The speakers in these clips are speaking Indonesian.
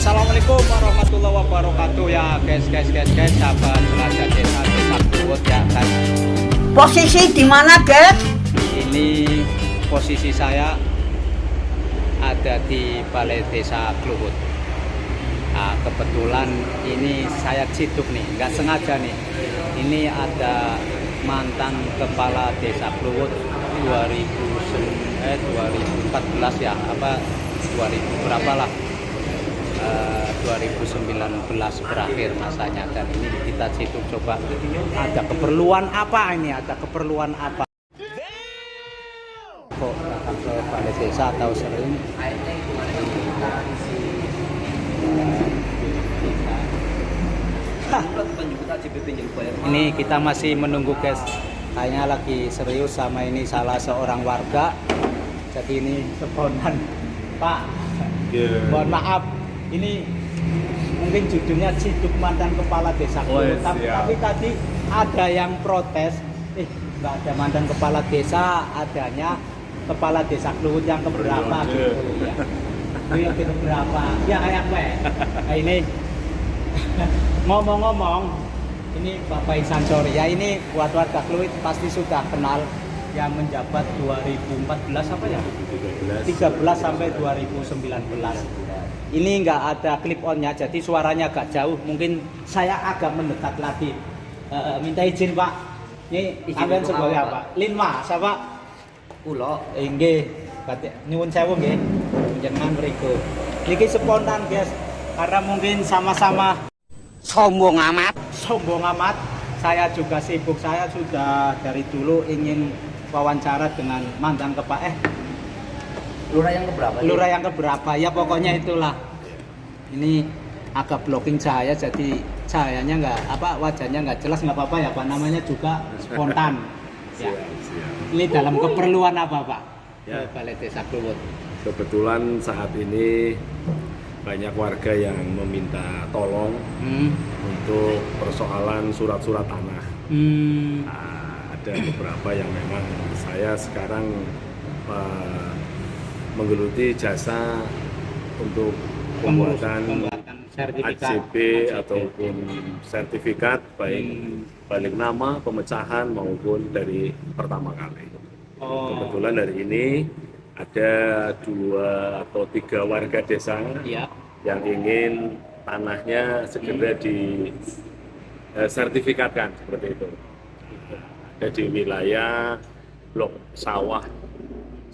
Assalamualaikum warahmatullahi wabarakatuh ya guys, sahabat jelajah desa Kluwut ya kan. Posisi di mana, guys? Ini posisi saya ada di Balai Desa Kluwut. Nah, kebetulan ini saya ciduk nih, nggak sengaja nih. Ini ada mantan kepala Desa Kluwut 2014 ya, apa 2000 berapa lah. 2019 berakhir masanya, dan ini kita situ coba ada keperluan apa ini, kok datang ke balai desa atau sering ini kita masih menunggu guys, kayaknya lagi serius sama ini salah seorang warga, jadi ini spontan Pak. Mohon maaf, ini mungkin judulnya Ciduk Mantan Kepala Desa Kluwut, tapi tadi ada yang protes, nggak ada mantan kepala desa, adanya kepala desa Kluwut yang keberapa gitu ya. Itu yang keberapa? Ya kayak gue. Nah, ini ngomong-ngomong, ini Bapak Ihsan Sori ya, ini buat warga Kluwut pasti sudah kenal yang menjabat 2014 apa ya? 13 sampai 2019. Ini nggak ada clip onnya, jadi suaranya agak jauh. Mungkin saya agak mendekat lagi. Minta izin Pak. Ini kalian sebagai apa? Linma, siapa? Kulo. Inggih. Nyuwun sewu nggih. Jenengan mriku. Iki spontan guys, karena mungkin sama-sama Sombong amat. Saya juga sibuk. Saya sudah dari dulu ingin wawancara dengan mantan Lurah yang keberapa? Ya pokoknya itulah. Ini agak blocking cahaya, jadi cahayanya nggak wajahnya nggak jelas, nggak apa-apa ya Pak, namanya juga spontan. Ya. Ini dalam keperluan apa Pak? Ya. Balai Desa Kluwut. Kebetulan saat ini banyak warga yang meminta tolong untuk persoalan surat-surat tanah. Nah, ada beberapa yang memang saya sekarang menggeluti jasa untuk pembuatan AJB ataupun sertifikat, baik balik nama, pemecahan maupun dari pertama kali. Kebetulan hari ini ada 2 atau 3 warga desa yang ingin tanahnya segera disertifikatkan seperti itu. Ada di wilayah blok sawah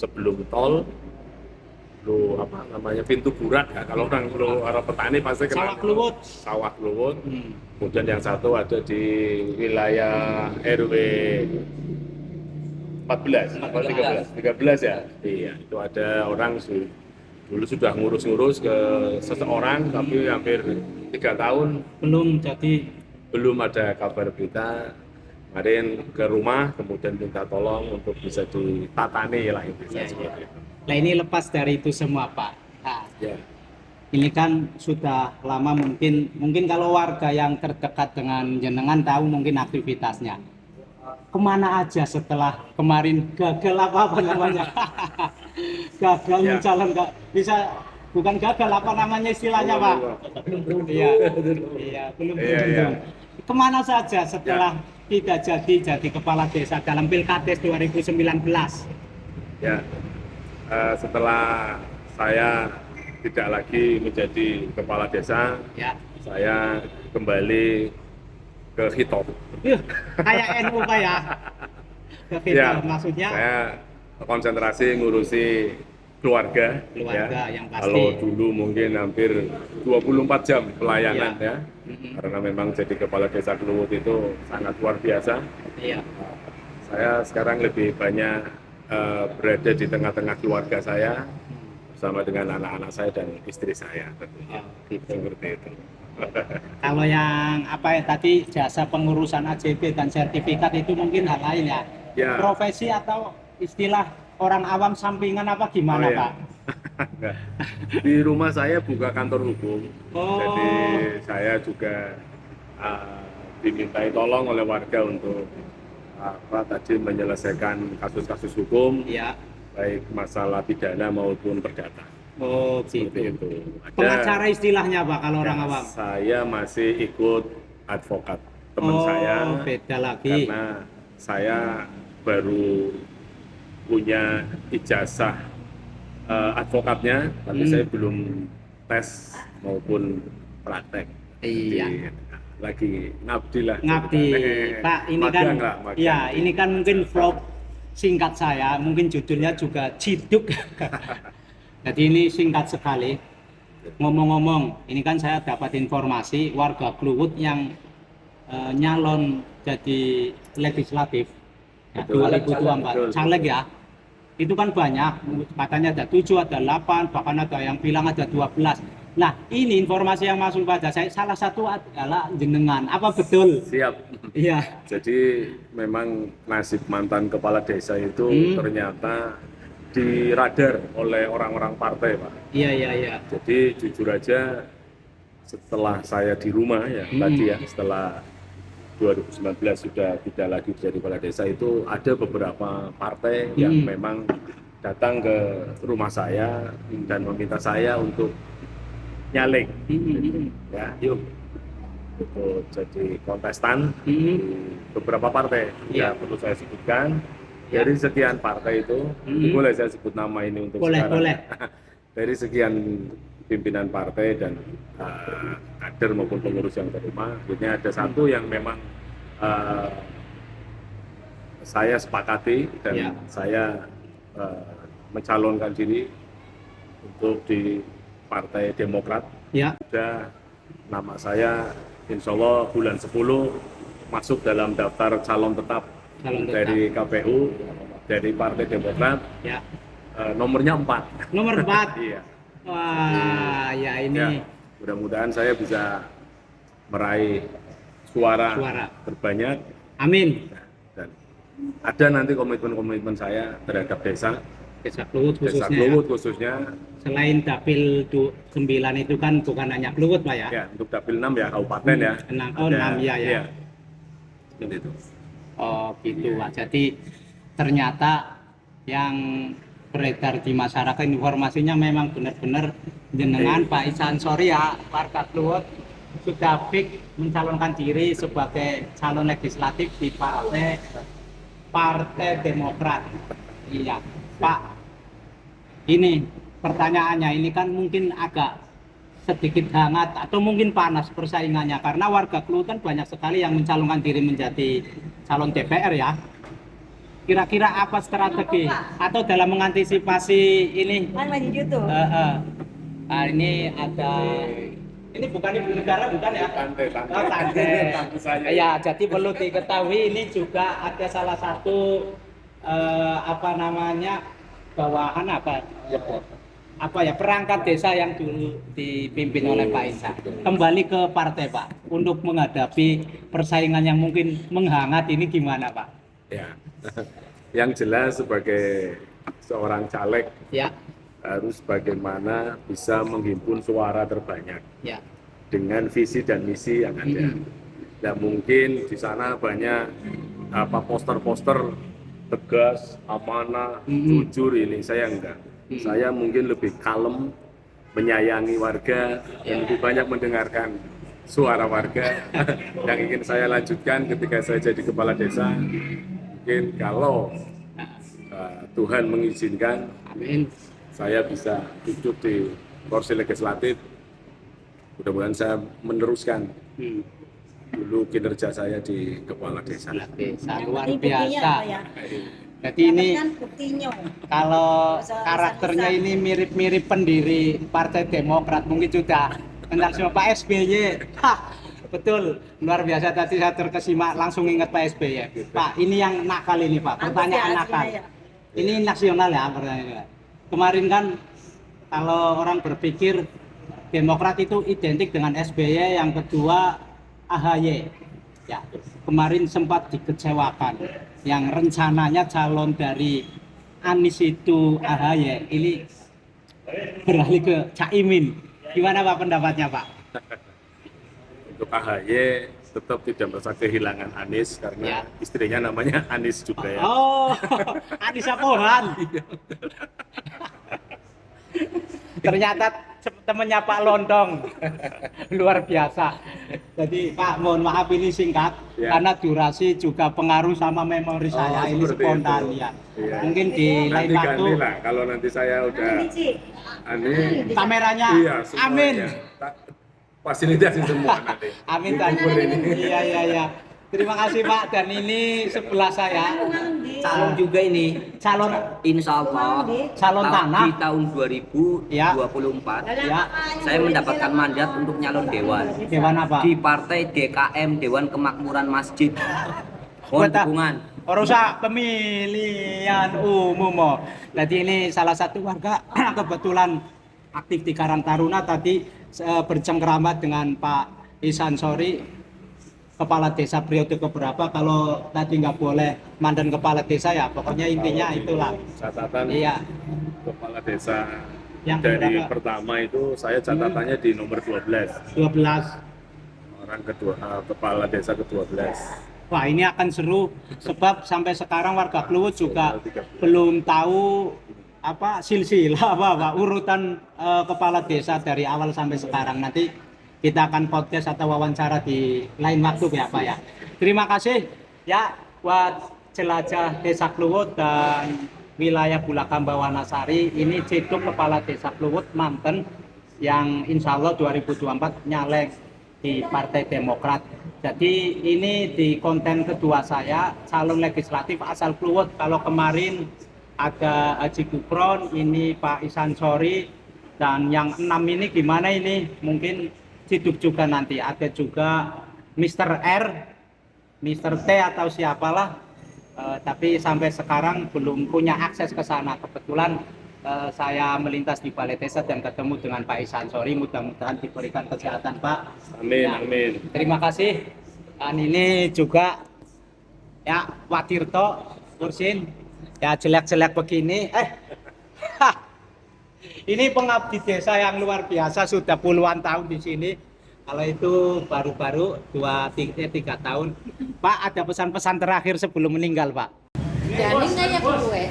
sebelum tol, pintu burak ya, kalau orang petani pasti kenal sawah Kluwut. Kemudian yang satu ada di wilayah RW 14 ya. Iya, itu ada orang dulu sudah ngurus ke seseorang, tapi hampir 3 tahun belum ada kabar berita. Kemarin ke rumah, kemudian minta tolong untuk bisa ditatani lah intinya seperti itu. Nah ini lepas dari itu semua Pak. Nah, ini kan sudah lama, mungkin kalau warga yang terdekat dengan jenengan tahu mungkin aktivitasnya. Kemana aja setelah kemarin gagal gagal mencalon, nggak bisa, bukan gagal istilahnya Pak. Belum. Kemana saja setelah tidak jadi kepala desa dalam Pilkades 2019? Ya. Setelah saya tidak lagi menjadi kepala desa, saya kembali ke Hitop. Kayak NU Pak ya? Ke Hitop maksudnya? Saya konsentrasi ngurusi keluarga yang pasti. Kalau dulu mungkin hampir 24 jam pelayanan karena memang jadi kepala desa Kluwut itu sangat luar biasa. Saya sekarang lebih banyak berada di tengah-tengah keluarga saya bersama dengan anak-anak saya dan istri saya tentunya. Seperti itu. Kalau yang tadi jasa pengurusan AJB dan sertifikat itu mungkin hal lain ya? Profesi atau istilah orang awam sampingan apa gimana Pak? Di rumah saya buka kantor hukum, jadi saya juga dimintai tolong oleh warga untuk menyelesaikan kasus-kasus hukum, baik masalah pidana maupun perdata. Oh, seperti gitu. itu. Pengacara istilahnya Pak kalau orang awam. Saya masih ikut advokat teman saya. Beda lagi. Karena saya baru punya ijazah advokatnya, tapi saya belum tes maupun praktek. Iya. Jadi, lagi ngabdi lah. Ngabdi. Pak, ini magang kan lah, magang. ya, ini kan mungkin vlog singkat saya, mungkin judulnya juga ciduk. Jadi ini singkat sekali. Ngomong-ngomong, ini kan saya dapat informasi warga Kluwut yang nyalon jadi legislatif ya, 2024 caleg ya. Itu kan banyak, katanya ada 7, ada 8, bahkan ada yang bilang ada 12. Nah, ini informasi yang masuk pada saya, salah satu adalah jenengan. Apa betul? Siap. Iya. Jadi memang nasib mantan kepala desa itu ternyata di radar oleh orang-orang partai, Pak. Iya. Jadi jujur aja setelah saya di rumah ya tadi ya, setelah 2019 sudah tidak lagi jadi kepala desa, itu ada beberapa partai yang memang datang ke rumah saya dan meminta saya untuk nyalek, ya yuk itu jadi kontestan di beberapa partai. Ya perlu saya sebutkan dari sekian partai itu, boleh saya sebut nama ini untuk sekarang. Boleh. Dari sekian pimpinan partai dan kader maupun pengurus yang terima, akhirnya ada satu yang memang saya sepakati dan saya mencalonkan diri untuk di Partai Demokrat. Ya. Sudah nama saya insya Allah bulan 10 masuk dalam daftar calon tetap dari KPU, dari Partai Demokrat. Ya. Nomornya 4. Nomor 4. Iya. Wah, ya ini. Ya, mudah-mudahan saya bisa meraih suara terbanyak. Amin. Dan ada nanti komitmen-komitmen saya terhadap desa Kluwut khususnya. Desa Kluwut khususnya. Selain Dapil 9 itu kan bukan hanya Kluwut Pak ya. Ya, untuk Dapil 6 ya kabupaten ya. 6 ya. Iya. Seperti itu. Oh gitu Pak. Jadi ternyata yang beredar di masyarakat informasinya memang benar-benar jenengan Pak Ihsan Sori ya, warga Kluwut sudah fix mencalonkan diri sebagai calon legislatif di Partai Demokrat. Iya, Pak. Ini pertanyaannya ini kan mungkin agak sedikit hangat atau mungkin panas persaingannya karena warga Kluwut kan banyak sekali yang mencalonkan diri menjadi calon DPR ya. Kira-kira apa strategi atau dalam mengantisipasi ini? Ini ada, ini bukan ibu negara bukan ya? Tante. Ya, jadi perlu diketahui ini juga ada salah satu bawahan perangkat desa yang dulu dipimpin oleh Pak Ihsan. Kembali ke partai Pak, untuk menghadapi persaingan yang mungkin menghangat ini gimana Pak? Ya, yang jelas sebagai seorang caleg harus bagaimana bisa menghimpun suara terbanyak dengan visi dan misi yang ada. Dan mungkin di sana banyak poster-poster tegas, amanah, jujur, ini saya enggak. Saya mungkin lebih kalem, menyayangi warga dan lebih banyak mendengarkan suara warga yang ingin saya lanjutkan ketika saya jadi kepala desa. Mungkin kalau Tuhan mengizinkan, saya bisa duduk di kursi legislatif. Mudah-mudahan saya meneruskan dulu kinerja saya di kepala desa. Luar biasa. Jadi ini kalau karakternya ini mirip-mirip pendiri Partai Demokrat, mungkin sudah kenal sama Pak SBY. Betul, luar biasa. Tadi saya terkesima langsung ingat Pak SBY. Pak, ini yang nakal ini Pak, pertanyaan nakal. Ini nasional ya pertanyaannya. Kemarin kan kalau orang berpikir Demokrat itu identik dengan SBY, yang kedua AHY. Ya, kemarin sempat dikecewakan. Yang rencananya calon dari Anies itu AHY, ini beralih ke Caimin. Gimana Pak pendapatnya Pak? Untuk AHY tetap tidak merasa kehilangan Anies karena istrinya namanya Anies juga ya. Oh, Anies Apohan. Ternyata temennya Pak Londong. Luar biasa. Jadi Pak, mohon maaf ini singkat Ya. karena durasi juga pengaruh sama memori saya ini seperti spontan itu. ya. Iya. Mungkin di lain Nanti waktu ganti lah kalau nanti saya udah kameranya. iya, semuanya. Amin. Fasilitasi semua nanti. Amin dan iya. Terima kasih Pak, dan ini sebelah saya Calon juga ini. calon Insya Allah Calon tanah. di tahun 2024 ya saya mendapatkan mandat untuk nyalon dewan Dewan apa? di partai DKM Dewan Kemakmuran Masjid. Mohon Buat- dukungan. Rusak pemilihan umum. Oh. Jadi ini salah satu warga kebetulan aktif di Karang Taruna tadi bercengkerama dengan Pak Ihsan Sori, kepala desa periode keberapa. Kalau tadi nggak boleh mandan kepala desa ya, pokoknya intinya itulah. Catatan Iya. kepala desa Yang dari berapa? pertama itu saya catatannya di nomor 12. 12. Orang kedua, kepala desa ke-12. Wah, ini akan seru sebab sampai sekarang warga Kluwut juga belum tahu apa silsilah apa urutan kepala desa dari awal sampai sekarang. Nanti kita akan podcast atau wawancara di lain waktu ya Pak ya. Terima kasih ya buat jelajah Desa Kluwut dan wilayah Bulakamba Wanasari. Ini Ceduk kepala Desa Kluwut Manten yang insya Allah 2024 nyalek di Partai Demokrat. Jadi ini di konten kedua saya, calon legislatif asal Kluwut. Kalau kemarin ada Haji Gufron, ini Pak Ihsan Sori, dan yang 6 ini gimana ini? Mungkin Ciduk juga nanti. Ada juga Mr. R, Mr. T atau siapalah. Tapi sampai sekarang belum punya akses ke sana. Kebetulan saya melintas di Balai Desa dan ketemu dengan Pak Ihsan Sori. Mudah-mudahan diberikan kesehatan Pak. Amin, Ya. amin. Terima kasih. Dan ini juga ya Pak Tirto Kursin. Ya jelek-jelek begini. Ini pengabdi desa yang luar biasa, sudah puluhan tahun di sini. Kalau itu baru-baru 3 tahun. Pak, ada pesan-pesan terakhir sebelum meninggal, Pak? Jadi nggak ya gue?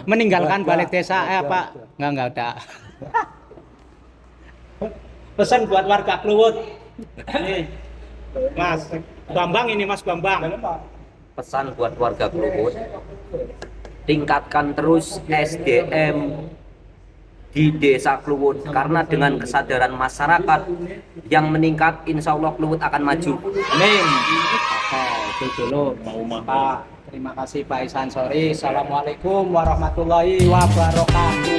Meninggalkan Balai Desa, Pak? Enggak ada. Pesan buat warga Kluwut. Nih, Mas Bambang ini, Mas Bambang. Pesan buat warga Kluwut, tingkatkan terus SDM di Desa Kluwut, karena dengan kesadaran masyarakat yang meningkat, insya Allah Kluwut akan maju. Amin. Oke, itu dulu Pak. Terima kasih Pak Ihsan Sori. Assalamualaikum warahmatullahi wabarakatuh.